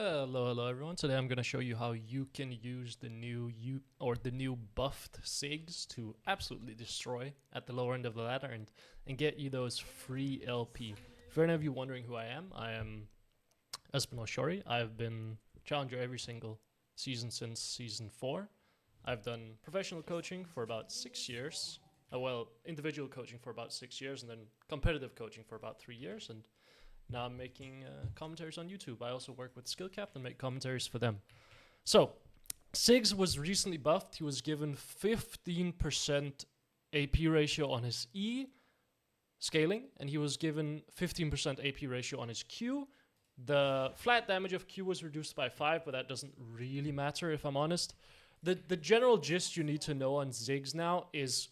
Hello everyone. Today I'm going to show you how you can use the new buffed Ziggs to absolutely destroy at the lower end of the ladder and get you those free LP. For any of you wondering who I am Espinal Shori. I've been challenger every single season since season 4. I've done professional coaching for about 6 years. Individual coaching for about 6 years, and then competitive coaching for about 3 years, and now I'm making commentaries on YouTube. I also work with Skillcap and make commentaries for them. So, Ziggs was recently buffed. He was given 15% AP ratio on his E scaling, and he was given 15% AP ratio on his Q. The flat damage of Q was reduced by 5, but that doesn't really matter if I'm honest. The general gist you need to know on Ziggs now is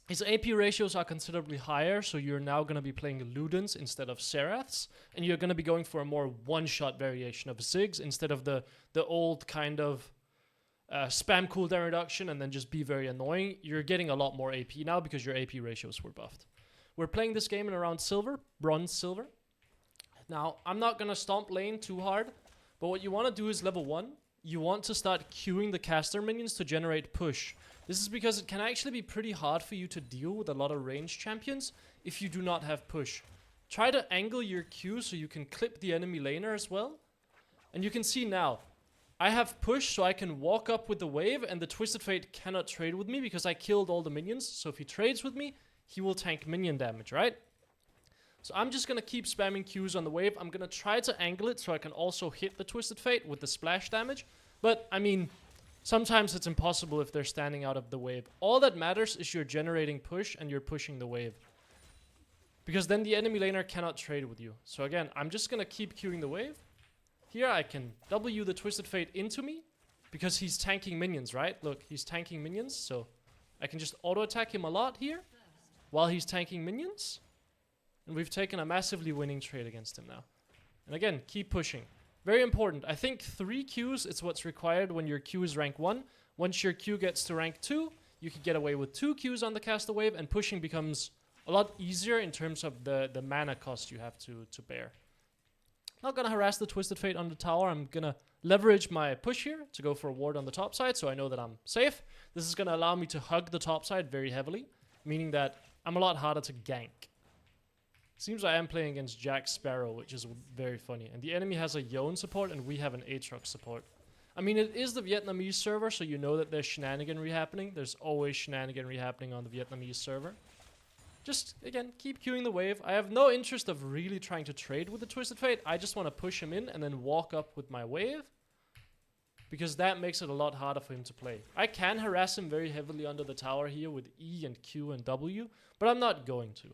his AP ratios are considerably higher, so you're now going to be playing Ludens instead of Seraths, and you're going to be going for a more one-shot variation of Ziggs instead of the old kind of spam cooldown reduction and then just be very annoying. You're getting a lot more AP now because your AP ratios were buffed. We're playing this game in around silver, bronze silver. Now, I'm not going to stomp lane too hard, but what you want to do is level 1. You want to start queuing the caster minions to generate push. This is because it can actually be pretty hard for you to deal with a lot of ranged champions if you do not have push. Try to angle your Q so you can clip the enemy laner as well. And you can see now, I have push so I can walk up with the wave, and the Twisted Fate cannot trade with me because I killed all the minions. So if he trades with me, he will tank minion damage, right? So I'm just going to keep spamming Qs on the wave. I'm going to try to angle it so I can also hit the Twisted Fate with the splash damage. But, I mean, sometimes it's impossible if they're standing out of the wave. All that matters is you're generating push and you're pushing the wave. Because then the enemy laner cannot trade with you. So again, I'm just going to keep queuing the wave. Here I can W the Twisted Fate into me because he's tanking minions, right? Look, he's tanking minions, so I can just auto-attack him a lot here while he's tanking minions. And we've taken a massively winning trade against him now. And again, keep pushing. Very important. I think 3 Qs is what's required when your Q is rank 1. Once your Q gets to rank 2, you can get away with 2 Qs on the caster wave, and pushing becomes a lot easier in terms of the mana cost you have to bear. Not gonna harass the Twisted Fate on the tower. I'm gonna leverage my push here to go for a ward on the top side so I know that I'm safe. This is gonna allow me to hug the top side very heavily, meaning that I'm a lot harder to gank. Seems I am playing against Jack Sparrow, which is very funny. And the enemy has a Yone support, and we have an Aatrox support. I mean, it is the Vietnamese server, so you know that there's shenaniganry happening. There's always shenaniganry happening on the Vietnamese server. Just, again, keep queuing the wave. I have no interest of really trying to trade with the Twisted Fate. I just want to push him in and then walk up with my wave, because that makes it a lot harder for him to play. I can harass him very heavily under the tower here with E and Q and W, but I'm not going to.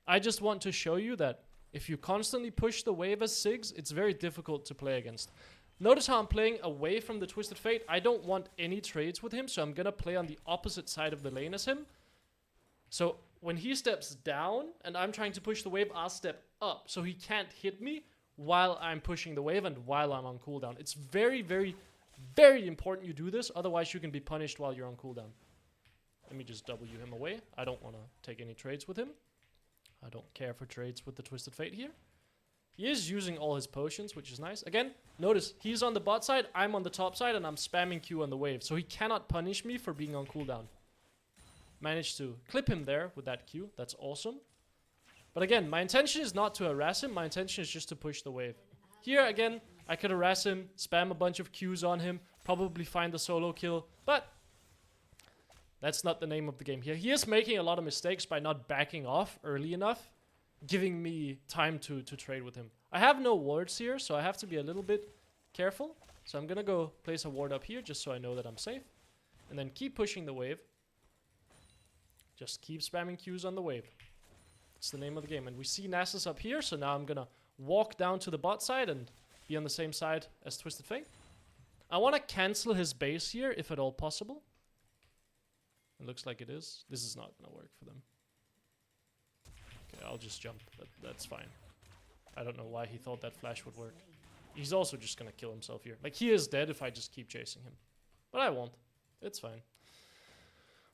I just want to show you that if you constantly push the wave as Ziggs, it's very difficult to play against. Notice how I'm playing away from the Twisted Fate. I don't want any trades with him, so I'm going to play on the opposite side of the lane as him. So when he steps down and I'm trying to push the wave, I'll step up so he can't hit me while I'm pushing the wave and while I'm on cooldown. It's very, very, very important you do this, otherwise you can be punished while you're on cooldown. Let me just W him away. I don't want to take any trades with him. I don't care for trades with the Twisted Fate here. He is using all his potions, which is nice. Again, notice, he's on the bot side, I'm on the top side, and I'm spamming Q on the wave. So he cannot punish me for being on cooldown. Managed to clip him there with that Q. That's awesome. But again, my intention is not to harass him. My intention is just to push the wave. Here, again, I could harass him, spam a bunch of Qs on him, probably find the solo kill, but that's not the name of the game here. He is making a lot of mistakes by not backing off early enough, giving me time to trade with him. I have no wards here, so I have to be a little bit careful. So I'm going to go place a ward up here just so I know that I'm safe. And then keep pushing the wave. Just keep spamming Qs on the wave. It's the name of the game. And we see Nasus up here, so now I'm going to walk down to the bot side and be on the same side as Twisted Fate. I want to cancel his base here, if at all possible. It looks like it is. This is not going to work for them. Okay, I'll just jump. That's fine. I don't know why he thought that flash would work. He's also just going to kill himself here. Like, he is dead if I just keep chasing him. But I won't. It's fine.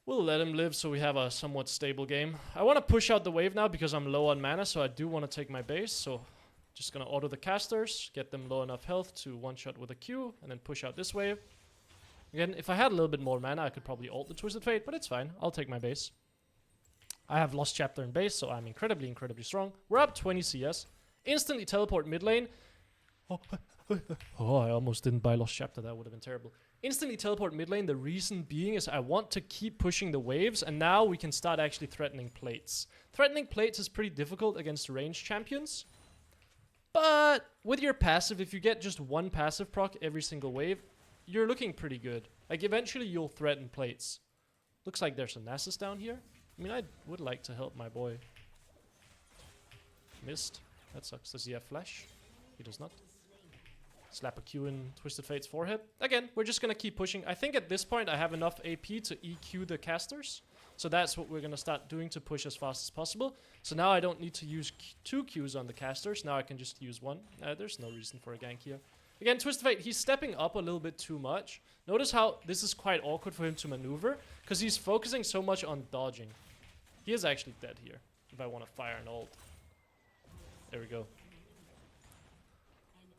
We'll let him live so we have a somewhat stable game. I want to push out the wave now because I'm low on mana, so I do want to take my base. So Just gonna auto the casters, get them low enough health to one-shot with a Q, and then push out this wave. Again, if I had a little bit more mana, I could probably ult the Twisted Fate, but it's fine. I'll take my base. I have Lost Chapter in base, so I'm incredibly, incredibly strong. We're up 20 CS. Instantly teleport mid lane. Oh, I almost didn't buy Lost Chapter. That would have been terrible. Instantly teleport mid lane. The reason being is I want to keep pushing the waves, and now we can start actually threatening plates. Threatening plates is pretty difficult against ranged champions. But with your passive, if you get just one passive proc every single wave, you're looking pretty good. Like, eventually you'll threaten plates. Looks like there's a Nasus down here. I mean, I would like to help my boy. Missed. That sucks. Does he have flash? He does not. Slap a Q in Twisted Fate's forehead. Again, we're just going to keep pushing. I think at this point I have enough AP to EQ the casters. So that's what we're going to start doing to push as fast as possible. So now I don't need to use 2 Qs on the casters. Now I can just use 1. There's no reason for a gank here. Again, Twisted Fate, he's stepping up a little bit too much. Notice how this is quite awkward for him to maneuver, because he's focusing so much on dodging. He is actually dead here, if I want to fire an ult. There we go.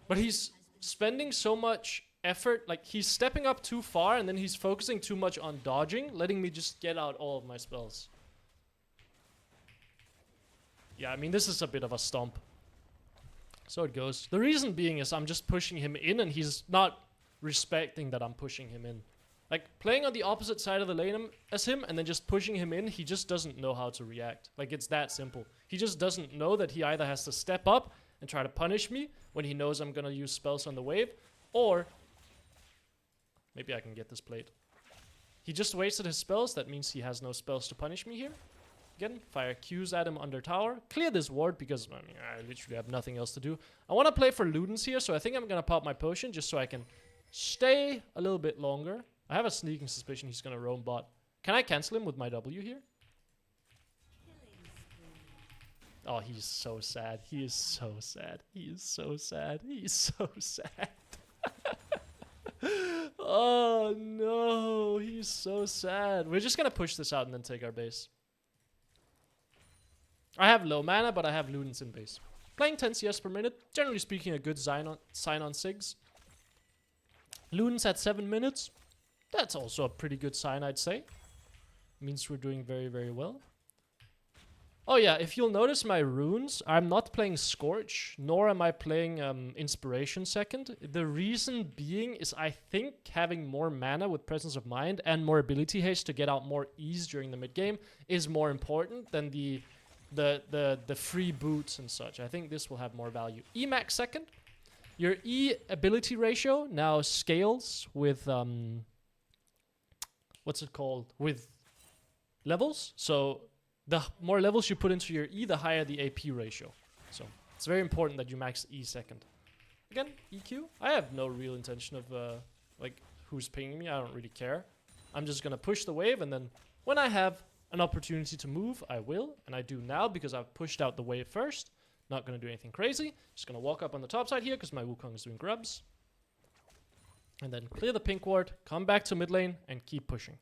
But he's spending so much effort, like he's stepping up too far, and then he's focusing too much on dodging, letting me just get out all of my spells. Yeah, I mean, this is a bit of a stomp. So it goes. The reason being is I'm just pushing him in, and he's not respecting that I'm pushing him in. Like, playing on the opposite side of the lane as him, and then just pushing him in, he just doesn't know how to react. Like, it's that simple. He just doesn't know that he either has to step up and try to punish me when he knows I'm gonna use spells on the wave, or maybe I can get this plate. He just wasted his spells. That means he has no spells to punish me here. Again, fire Qs at him under tower. Clear this ward because, I mean, I literally have nothing else to do. I want to play for Ludens here, so I think I'm going to pop my potion just so I can stay a little bit longer. I have a sneaking suspicion he's going to roam bot. Can I cancel him with my W here? Oh, he's so sad. He is so sad. He is so sad. He is so sad. Oh, no. He's so sad. We're just going to push this out and then take our base. I have low mana, but I have Ludens in base. Playing 10 CS per minute. Generally speaking, a good sign on Ziggs. Ludens at 7 minutes. That's also a pretty good sign, I'd say. Means we're doing very, very well. Oh yeah, if you'll notice my runes, I'm not playing Scorch, nor am I playing Inspiration second. The reason being is I think having more mana with Presence of Mind and more ability haste to get out more ease during the mid game is more important than the free boots and such. I think this will have more value. Emax second. Your E ability ratio now scales with what's it called? With levels. So the more levels you put into your E, the higher the AP ratio. So it's very important that you max E second. Again, EQ. I have no real intention of like who's pinging me. I don't really care. I'm just gonna push the wave, and then when I have an opportunity to move, I will, and I do now because I've pushed out the wave first. Not going to do anything crazy. Just going to walk up on the top side here because my Wukong is doing grubs. And then clear the pink ward, come back to mid lane, and keep pushing.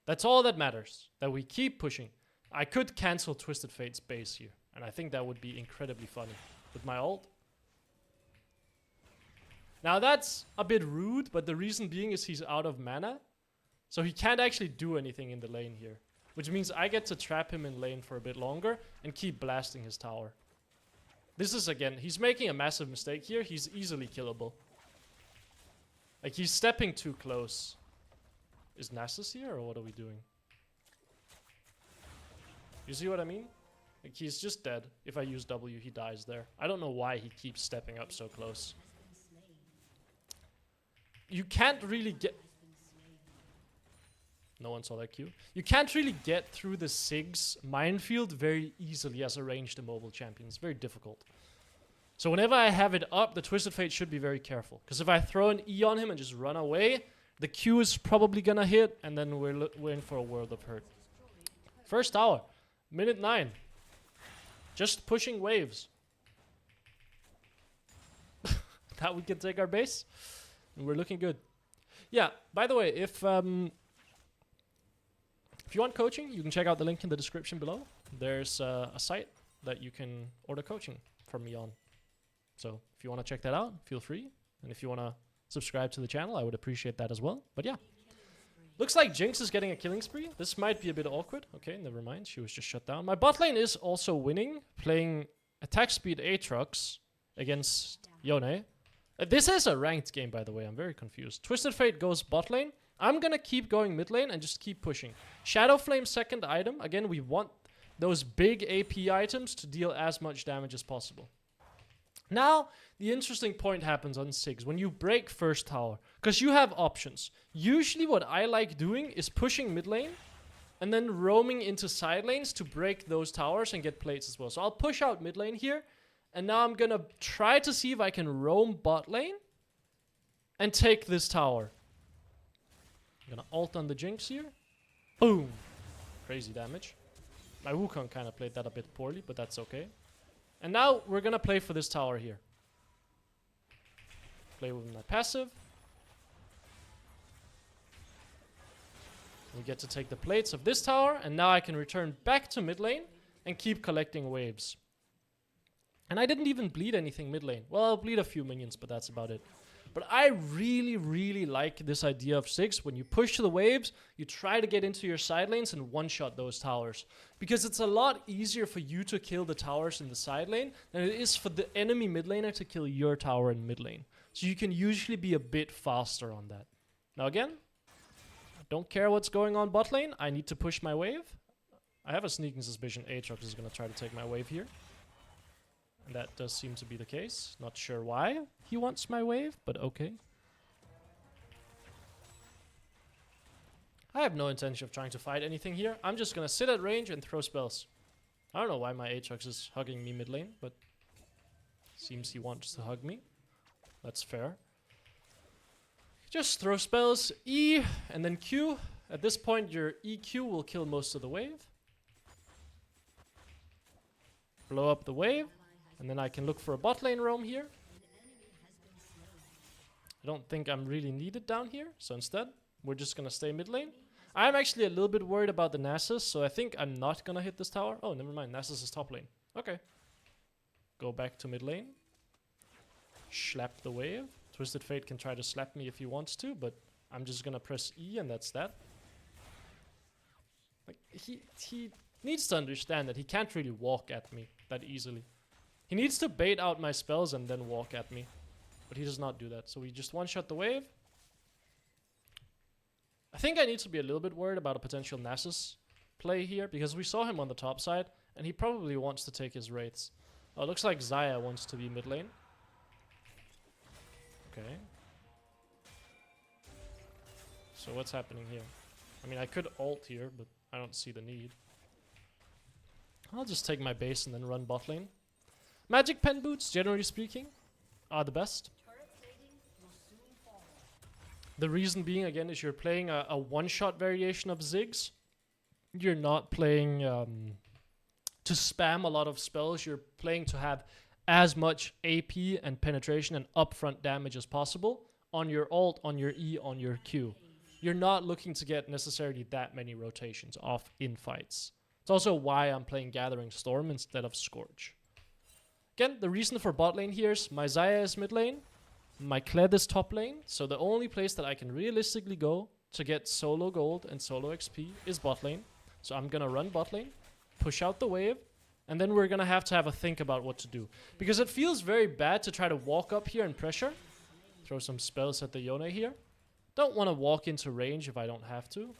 That's all that matters, that we keep pushing. I could cancel Twisted Fate's base here, and I think that would be incredibly funny with my ult. Now that's a bit rude, but the reason being is he's out of mana, so he can't actually do anything in the lane here. Which means I get to trap him in lane for a bit longer and keep blasting his tower. This is, again, he's making a massive mistake here. He's easily killable. Like, he's stepping too close. Is Nasus here, or what are we doing? You see what I mean? Like, he's just dead. If I use W, he dies there. I don't know why he keeps stepping up so close. You can't really get... No one saw that Q. You can't really get through the Ziggs minefield very easily as a ranged immobile champion. It's very difficult. So whenever I have it up, the Twisted Fate should be very careful. Because if I throw an E on him and just run away, the Q is probably gonna hit, and then we're in for a world of hurt. First tower. Minute 9. Just pushing waves. Now we can take our base. And we're looking good. Yeah, by the way, if you want coaching, you can check out the link in the description below. There's a site that you can order coaching from me on. So if you want to check that out, feel free. And if you want to subscribe to the channel, I would appreciate that as well. But yeah. Looks like Jinx is getting a killing spree. This might be a bit awkward. Okay, never mind. She was just shut down. My bot lane is also winning, playing attack speed Aatrox against Yone. This is a ranked game, by the way. I'm very confused. Twisted Fate goes bot lane. I'm gonna keep going mid lane and just keep pushing. Shadow Flame second item. Again, we want those big AP items to deal as much damage as possible. Now, the interesting point happens on Ziggs when you break first tower, because you have options. Usually what I like doing is pushing mid lane and then roaming into side lanes to break those towers and get plates as well. So I'll push out mid lane here, and now I'm gonna try to see if I can roam bot lane and take this tower. I'm gonna ult on the Jinx here. Boom! Crazy damage. My Wukong kind of played that a bit poorly, but that's okay. And now we're gonna play for this tower here. Play with my passive. We get to take the plates of this tower, and now I can return back to mid lane and keep collecting waves. And I didn't even bleed anything mid lane. Well, I'll bleed a few minions, but that's about it. But I really, really like this idea of Ziggs. When you push the waves, you try to get into your side lanes and one-shot those towers. Because it's a lot easier for you to kill the towers in the side lane than it is for the enemy mid laner to kill your tower in mid lane. So you can usually be a bit faster on that. Now again, I don't care what's going on bot lane. I need to push my wave. I have a sneaking suspicion Aatrox is going to try to take my wave here. And that does seem to be the case. Not sure why he wants my wave, but okay. I have no intention of trying to fight anything here. I'm just gonna sit at range and throw spells. I don't know why my Aatrox is hugging me mid lane, but seems he wants to hug me. That's fair. Just throw spells, E, and then Q. At this point, your EQ will kill most of the wave. Blow up the wave. And then I can look for a bot lane roam here. I don't think I'm really needed down here. So instead, we're just going to stay mid lane. I'm actually a little bit worried about the Nasus. So I think I'm not going to hit this tower. Oh, never mind. Nasus is top lane. Okay. Go back to mid lane. Slap the wave. Twisted Fate can try to slap me if he wants to. But I'm just going to press E and that's that. Like, he needs to understand that he can't really walk at me that easily. He needs to bait out my spells and then walk at me. But he does not do that. So we just one-shot the wave. I think I need to be a little bit worried about a potential Nasus play here. Because we saw him on the top side. And he probably wants to take his wraiths. Oh, it looks like Xayah wants to be mid lane. Okay. So what's happening here? I mean, I could ult here, but I don't see the need. I'll just take my base and then run bot lane. Magic pen boots, generally speaking, are the best. The reason being, again, is you're playing a one-shot variation of Ziggs. You're not playing to spam a lot of spells. You're playing to have as much AP and penetration and upfront damage as possible on your ult, on your E, on your Q. You're not looking to get necessarily that many rotations off in fights. It's also why I'm playing Gathering Storm instead of Scourge. Again, the reason for bot lane here is my Xayah is mid lane, my Kled is top lane, so the only place that I can realistically go to get solo gold and solo XP is bot lane. So I'm gonna run bot lane, push out the wave, and then we're gonna have to think about what to do. Because it feels very bad to try to walk up here and pressure. Throw some spells at the Yone here. Don't want to walk into range if I don't have to.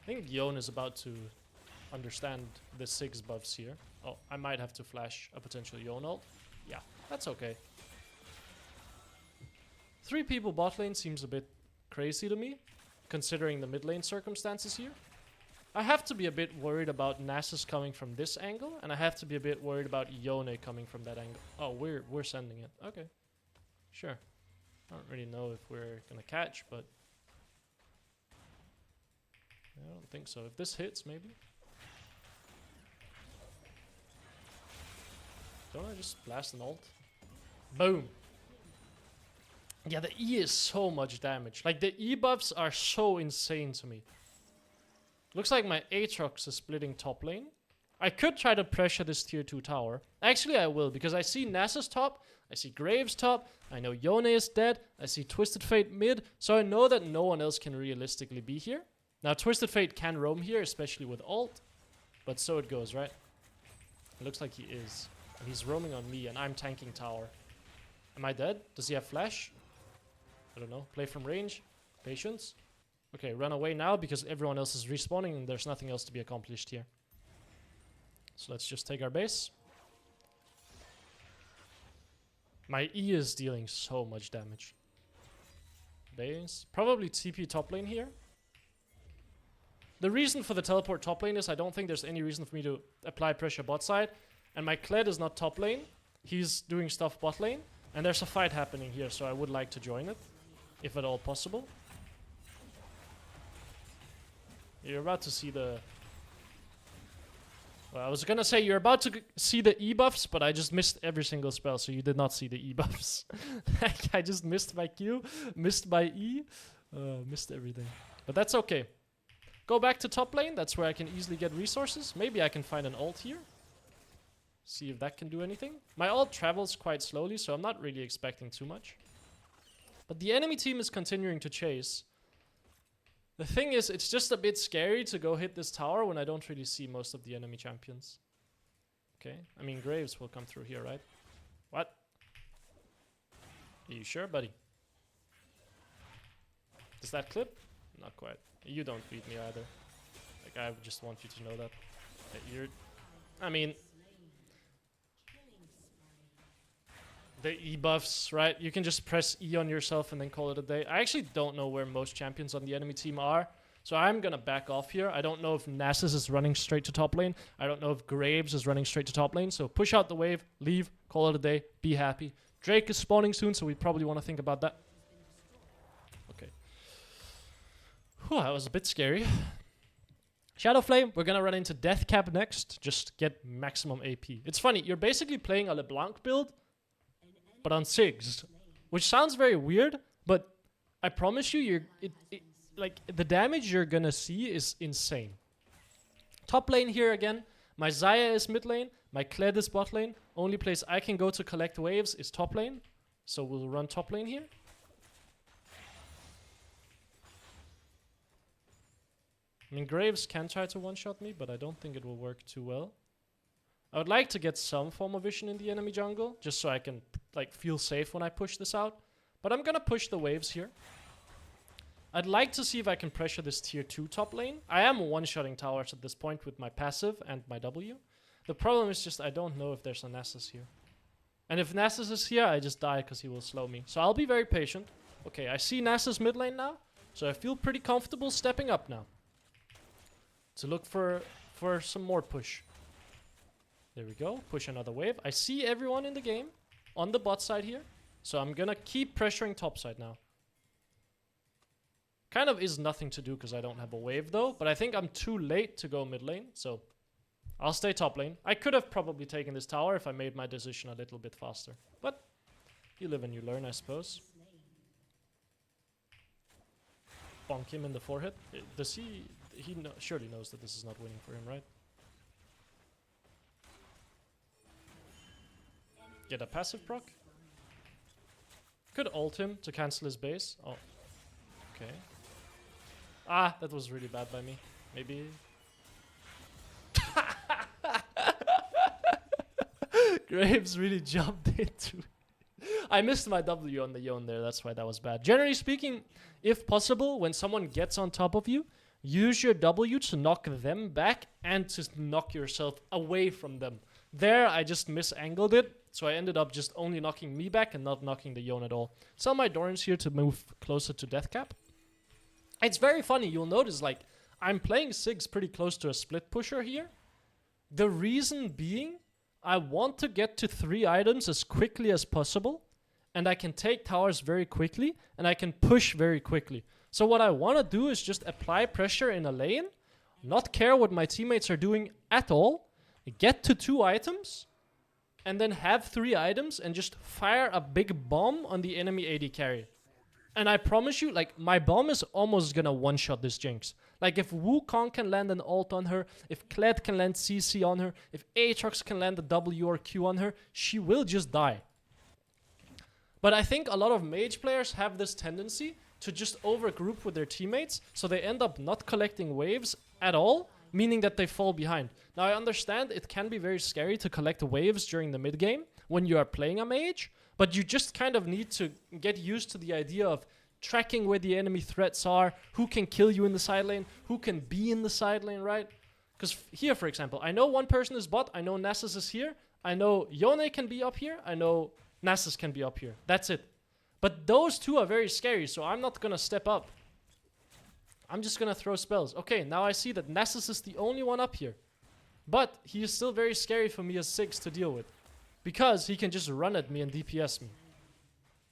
I think Yone is about to understand the 6 buffs here. Oh, I might have to flash a potential Yone ult. Yeah, that's okay. 3 people bot lane seems a bit crazy to me, considering the mid lane circumstances here. I have to be a bit worried about Nasus coming from this angle, and I have to be a bit worried about Yone coming from that angle. Oh, we're sending it. Okay. Sure. I don't really know if we're gonna catch, but I don't think so. If this hits, maybe. Don't I just blast an ult? Boom! Yeah, the E is so much damage. Like, the E buffs are so insane to me. Looks like my Aatrox is splitting top lane. I could try to pressure this tier 2 tower. Actually, I will, because I see Nasus top, I see Graves top, I know Yone is dead, I see Twisted Fate mid, so I know that no one else can realistically be here. Now, Twisted Fate can roam here, especially with ult, but so it goes, right? It looks like he is. And he's roaming on me, and I'm tanking tower. Am I dead? Does he have flash? I don't know. Play from range? Patience? Okay, run away now, because everyone else is respawning, and there's nothing else to be accomplished here. So let's just take our base. My E is dealing so much damage. Base. Probably TP top lane here. The reason for the teleport top lane is I don't think there's any reason for me to apply pressure bot side. And my Kled is not top lane. He's doing stuff bot lane. And there's a fight happening here, so I would like to join it. If at all possible. You're about to see the... Well, I was gonna say you're about to see the E-buffs, but I just missed every single spell, so you did not see the E-buffs. I just missed my Q, missed my E, missed everything. But that's okay. Go back to top lane, that's where I can easily get resources. Maybe I can find an ult here. See if that can do anything. My ult travels quite slowly, so I'm not really expecting too much. But the enemy team is continuing to chase. The thing is, it's just a bit scary to go hit this tower when I don't really see most of the enemy champions. Okay, I mean, Graves will come through here, right? What? Are you sure, buddy? Does that clip? Not quite. You don't beat me either. Like, I just want you to know that. That you're... I mean... The E-buffs, right? You can just press E on yourself and then call it a day. I actually don't know where most champions on the enemy team are. So I'm gonna back off here. I don't know if Nasus is running straight to top lane. I don't know if Graves is running straight to top lane. So push out the wave, leave, call it a day, be happy. Drake is spawning soon, so we probably want to think about that. Okay. Whew, that was a bit scary. Shadow Flame, we're gonna run into Death Cap next. Just get maximum AP. It's funny, you're basically playing a LeBlanc build, but on Ziggs, which sounds very weird, but I promise you, like the damage you're gonna see is insane. Top lane here again. My Xayah is mid lane. My Kled is bot lane. Only place I can go to collect waves is top lane. So we'll run top lane here. I mean, Graves can try to one-shot me, but I don't think it will work too well. I would like to get some form of vision in the enemy jungle, just so I can like feel safe when I push this out. But I'm gonna push the waves here. I'd like to see if I can pressure this tier 2 top lane. I am one-shotting towers at this point with my passive and my W. The problem is just I don't know if there's a Nasus here. And if Nasus is here, I just die because he will slow me. So I'll be very patient. Okay, I see Nasus mid lane now, so I feel pretty comfortable stepping up now. To look for some more push. There we go. Push another wave. I see everyone in the game on the bot side here. So I'm gonna keep pressuring top side now. Kind of is nothing to do because I don't have a wave though. But I think I'm too late to go mid lane. So I'll stay top lane. I could have probably taken this tower if I made my decision a little bit faster. But you live and you learn, I suppose. Bonk him in the forehead. Does he... He surely knows that this is not winning for him, right? Get a passive proc. Could ult him to cancel his base. Oh. Okay. Ah, that was really bad by me. Maybe... Graves really jumped into it. I missed my W on the Yone there, that's why that was bad. Generally speaking, if possible, when someone gets on top of you, use your W to knock them back and to knock yourself away from them. There, I just misangled it, so I ended up just only knocking me back and not knocking the Yone at all. Tell my Dorans here to move closer to death cap. It's very funny, you'll notice, like, I'm playing Ziggs pretty close to a split pusher here. The reason being, I want to get to 3 items as quickly as possible, and I can take towers very quickly, and I can push very quickly. So what I want to do is just apply pressure in a lane, not care what my teammates are doing at all, get to 2 items, and then have 3 items and just fire a big bomb on the enemy AD carry. And I promise you, like, my bomb is almost gonna one-shot this Jinx. Like, if Wukong can land an ult on her, if Kled can land CC on her, if Aatrox can land a W or Q on her, she will just die. But I think a lot of mage players have this tendency to just overgroup with their teammates, so they end up not collecting waves at all, meaning that they fall behind. Now, I understand it can be very scary to collect waves during the mid game when you are playing a mage, but you just kind of need to get used to the idea of tracking where the enemy threats are, who can kill you in the side lane, who can be in the side lane, right? Because here, for example, I know one person is bot, I know Nasus is here, I know Yone can be up here, I know Nasus can be up here. That's it. But those two are very scary, so I'm not gonna step up. I'm just gonna throw spells. Okay, now I see that Nasus is the only one up here. But he is still very scary for me as Ziggs to deal with. Because he can just run at me and DPS me.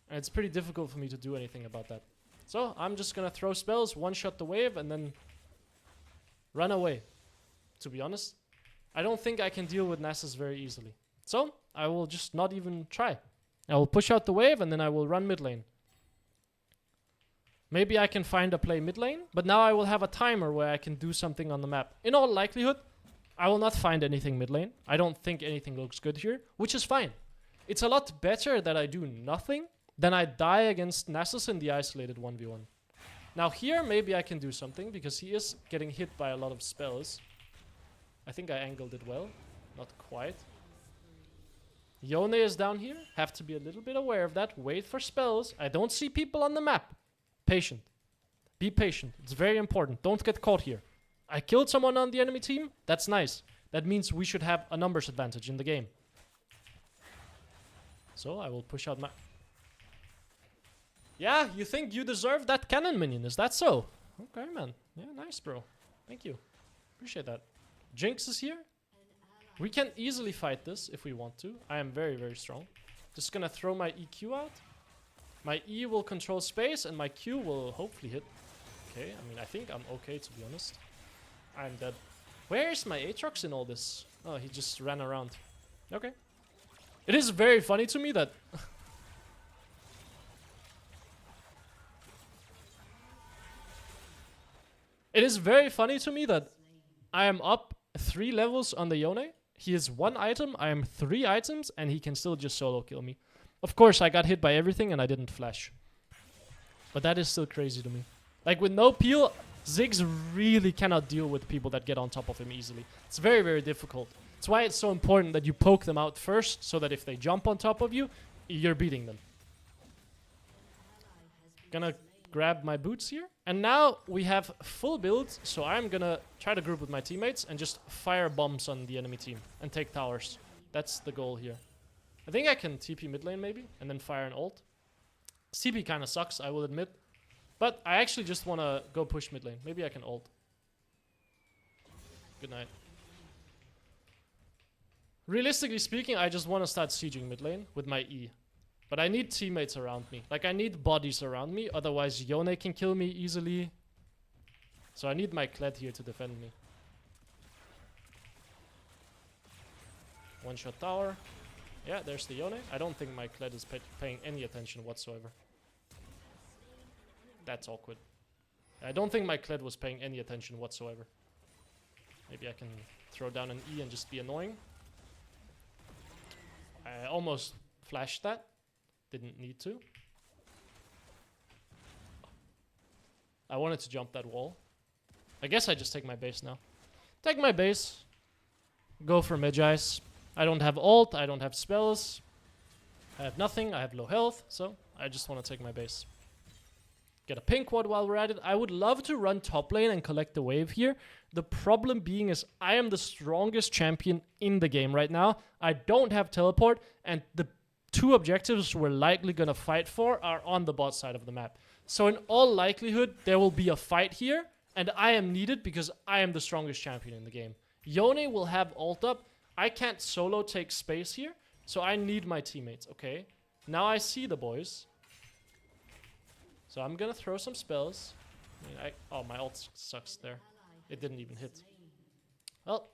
And it's pretty difficult for me to do anything about that. So I'm just gonna throw spells, one-shot the wave, and then run away. To be honest, I don't think I can deal with Nasus very easily. So I will just not even try. I will push out the wave, and then I will run mid lane. Maybe I can find a play mid lane, but now I will have a timer where I can do something on the map. In all likelihood, I will not find anything mid lane. I don't think anything looks good here, which is fine. It's a lot better that I do nothing than I die against Nasus in the isolated 1v1. Now here, maybe I can do something, because he is getting hit by a lot of spells. I think I angled it well. Not quite. Yone is down here. Have to be a little bit aware of that. Wait for spells. I don't see people on the map. Patient. Be patient. It's very important. Don't get caught here. I killed someone on the enemy team. That's nice. That means we should have a numbers advantage in the game. So I will push out my... Yeah, you think you deserve that cannon minion. Is that so? Okay, man. Yeah, nice, bro. Thank you. Appreciate that. Jinx is here. We can easily fight this if we want to. I am very, very strong. Just gonna throw my EQ out. My E will control space, and my Q will hopefully hit. Okay, I mean, I think I'm okay, to be honest. I'm dead. Where is my Aatrox in all this? Oh, he just ran around. Okay. It is very funny to me that... It is very funny to me that I am up 3 levels on the Yone. He is 1 item, I am 3 items, and he can still just solo kill me. Of course, I got hit by everything and I didn't flash. But that is still crazy to me. Like, with no peel, Ziggs really cannot deal with people that get on top of him easily. It's very, very difficult. That's why it's so important that you poke them out first, so that if they jump on top of you, you're beating them. Gonna grab my boots here. And now we have full build, so I'm gonna try to group with my teammates and just fire bombs on the enemy team and take towers. That's the goal here. I think I can TP mid lane maybe, and then fire an ult. TP kind of sucks, I will admit. But I actually just want to go push mid lane. Maybe I can ult. Good night. Realistically speaking, I just want to start sieging mid lane with my E. But I need teammates around me. Like, I need bodies around me, otherwise Yone can kill me easily. So I need my Kled here to defend me. One-shot tower. Yeah, there's the Yone. I don't think my Kled is paying any attention whatsoever. That's awkward. I don't think my Kled was paying any attention whatsoever. Maybe I can throw down an E and just be annoying. I almost flashed that. Didn't need to. I wanted to jump that wall. I guess I just take my base now. Take my base. Go for Magi's. I don't have ult, I don't have spells. I have nothing, I have low health, so I just want to take my base. Get a pink ward while we're at it. I would love to run top lane and collect the wave here. The problem being is I am the strongest champion in the game right now. I don't have teleport, and the 2 objectives we're likely going to fight for are on the bot side of the map. So in all likelihood, there will be a fight here, and I am needed because I am the strongest champion in the game. Yone will have ult up. I can't solo take space here, so I need my teammates, okay? Now I see the boys. So I'm gonna throw some spells. I mean, oh, my ult sucks there. It didn't even hit. Well,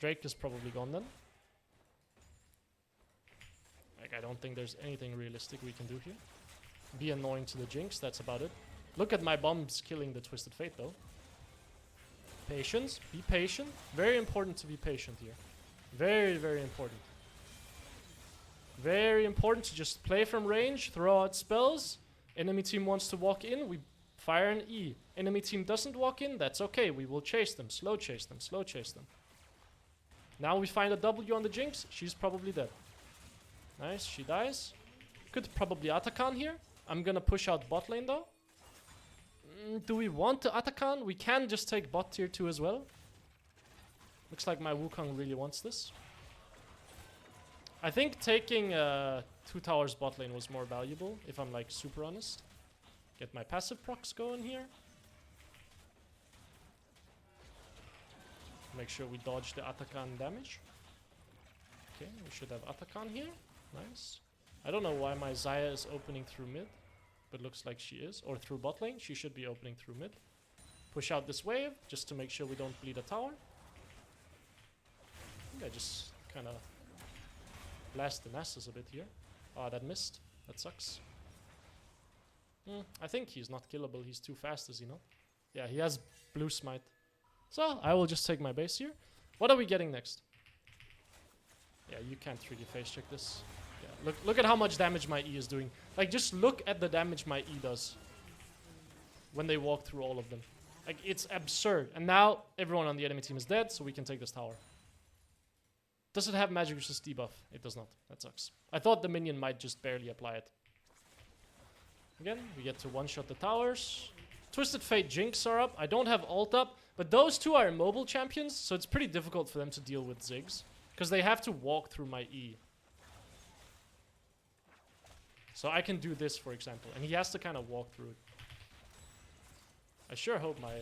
Drake is probably gone then. Like, I don't think there's anything realistic we can do here. be annoying to the Jinx. That's about it. Look at my bombs killing the Twisted Fate though. Patience. Be patient. Very important to be patient here. Very, very important. Very important to just play from range, throw out spells. Enemy team wants to walk in, we fire an E. Enemy team doesn't walk in, that's okay. We will chase them, slow chase them, slow chase them. Now we find a W on the Jinx. She's probably dead. Nice, she dies. Could probably Atakan here. I'm gonna push out bot lane though. Do we want to Atakan? We can just take bot tier 2 as well. Looks like my Wukong really wants this. I think taking 2 towers bot lane was more valuable, if I'm like super honest. Get my passive procs going here. Make sure we dodge the Atakan damage. Okay, we should have Atakan here. Nice. I don't know why my Xayah is opening through mid, but looks like she is. Or through bot lane. She should be opening through mid. Push out this wave, just to make sure we don't bleed a tower. I think I just kind of blast the Nasus a bit here. Oh, that missed. That sucks. I think he's not killable. He's too fast, is he not? Yeah, he has blue smite. So, I will just take my base here. What are we getting next? Yeah, you can't 3D face check this. Yeah, look at how much damage my E is doing. Like, just look at the damage my E does when they walk through all of them. Like, it's absurd. And now, everyone on the enemy team is dead, so we can take this tower. Does it have magic resist debuff? It does not. That sucks. I thought the minion might just barely apply it. Again, we get to one-shot the towers. Twisted Fate Jinx are up. I don't have ult up, but those two are immobile champions, so it's pretty difficult for them to deal with Ziggs, because they have to walk through my E. So I can do this, for example, and he has to kind of walk through it. I sure hope my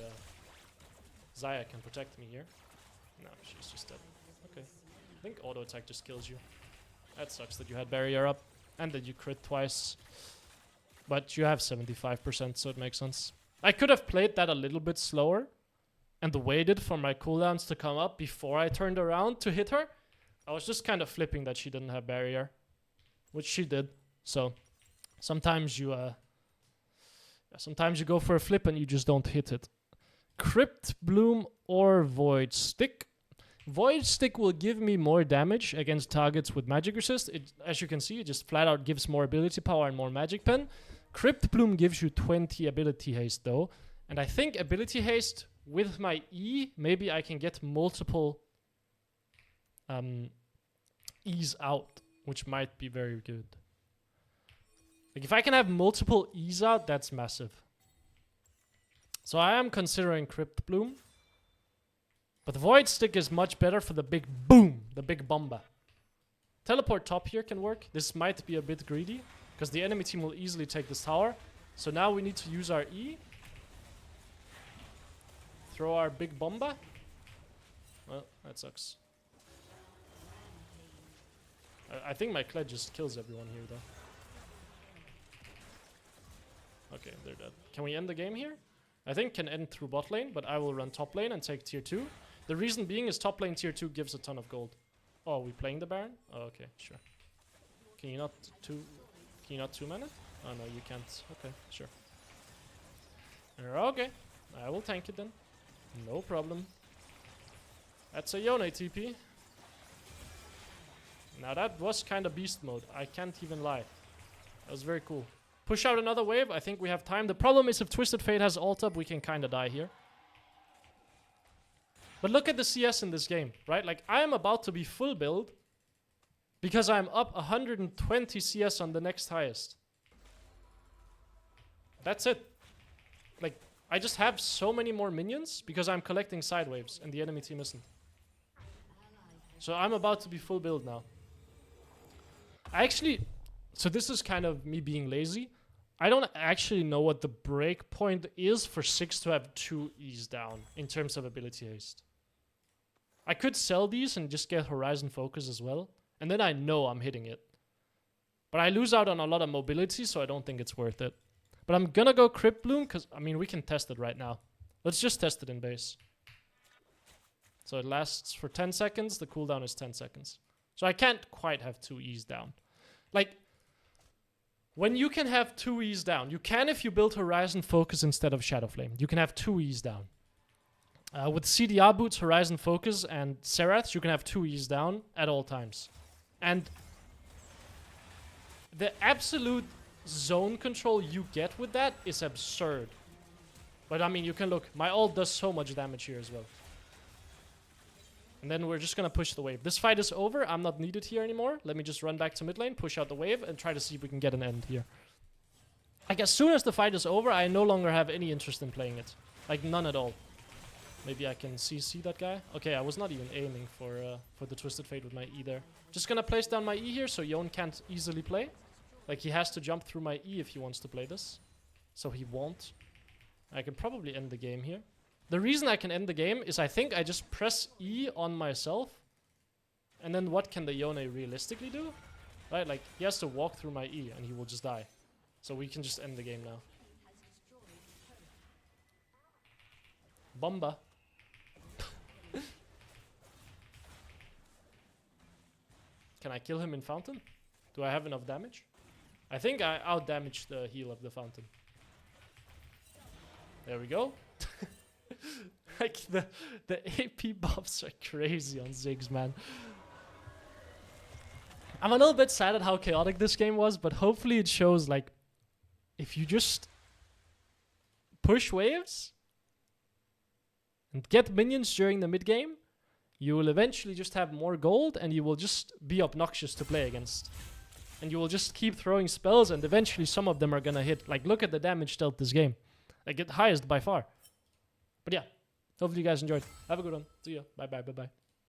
Xayah can protect me here. No, she's just dead. Okay. I think auto attack just kills you. That sucks that you had barrier up and that you crit twice. But you have 75%, so it makes sense. I could have played that a little bit slower and waited for my cooldowns to come up before I turned around to hit her. I was just kind of flipping that she didn't have barrier, which she did. So sometimes you go for a flip and you just don't hit it. Crypt Bloom or Void Stick. Void Stick will give me more damage against targets with magic resist. It, as you can see, it just flat out gives more ability power and more magic pen. Crypt Bloom gives you 20 ability haste though. And I think ability haste with my E, maybe I can get multiple E's out, which might be very good. Like if I can have multiple E's out, that's massive. So I am considering Crypt Bloom. But Void Stick is much better for the big boom, the big bomba. Teleport top here can work. This might be a bit greedy, because the enemy team will easily take this tower. So now we need to use our E. Throw our big bomba. Well, that sucks. I think my Kled just kills everyone here, though. Okay, they're dead. Can we end the game here? I think can end through bot lane, but I will run top lane and take tier 2. The reason being is top lane tier 2 gives a ton of gold. Oh, are we playing the Baron? Oh, okay, sure. Can you not two-man it? Oh no, you can't. Okay, sure. Okay, I will tank it then. No problem. That's a Yone TP. Now that was kind of beast mode. I can't even lie. That was very cool. Push out another wave. I think we have time. The problem is if Twisted Fate has ult up, we can kind of die here. But look at the CS in this game, right? Like, I am about to be full build because I'm up 120 CS on the next highest. That's it. Like, I just have so many more minions because I'm collecting side waves and the enemy team isn't. So I'm about to be full build now. So this is kind of me being lazy. I don't actually know what the break point is for Ziggs to have 2 E's down in terms of ability haste. I could sell these and just get Horizon Focus as well. And then I know I'm hitting it. But I lose out on a lot of mobility, so I don't think it's worth it. But I'm gonna go Crypt Bloom, because, I mean, we can test it right now. Let's just test it in base. So it lasts for 10 seconds. The cooldown is 10 seconds. So I can't quite have 2 E's down. Like, When you can have 2 E's down, you can if you build Horizon Focus instead of Shadow Flame. You can have 2 E's down. With CDR boots, Horizon Focus, and Seraths, you can have 2 E's down at all times. And the absolute zone control you get with that is absurd. But I mean, you can look. My ult does so much damage here as well. And then we're just gonna push the wave. This fight is over. I'm not needed here anymore. Let me just run back to mid lane, push out the wave, and try to see if we can get an end here. Like, as soon as the fight is over, I no longer have any interest in playing it. Like, none at all. Maybe I can CC that guy. Okay, I was not even aiming for the Twisted Fate with my E there. Just gonna place down my E here so Yone can't easily play. Like, he has to jump through my E if he wants to play this. So he won't. I can probably end the game here. The reason I can end the game is I think I just press E on myself. And then what can the Yone realistically do? Right, like, he has to walk through my E and he will just die. So we can just end the game now. Bomba. Can I kill him in Fountain? Do I have enough damage? I think I out-damaged the heal of the Fountain. There we go. Like, the AP buffs are crazy on Ziggs, man. I'm a little bit sad at how chaotic this game was, but hopefully it shows, like, if you just push waves and get minions during the mid-game, you will eventually just have more gold and you will just be obnoxious to play against. And you will just keep throwing spells and eventually some of them are gonna hit. Like, look at the damage dealt this game. Like, the highest by far. But yeah, hopefully you guys enjoyed. Have a good one. See ya. Bye bye, bye bye.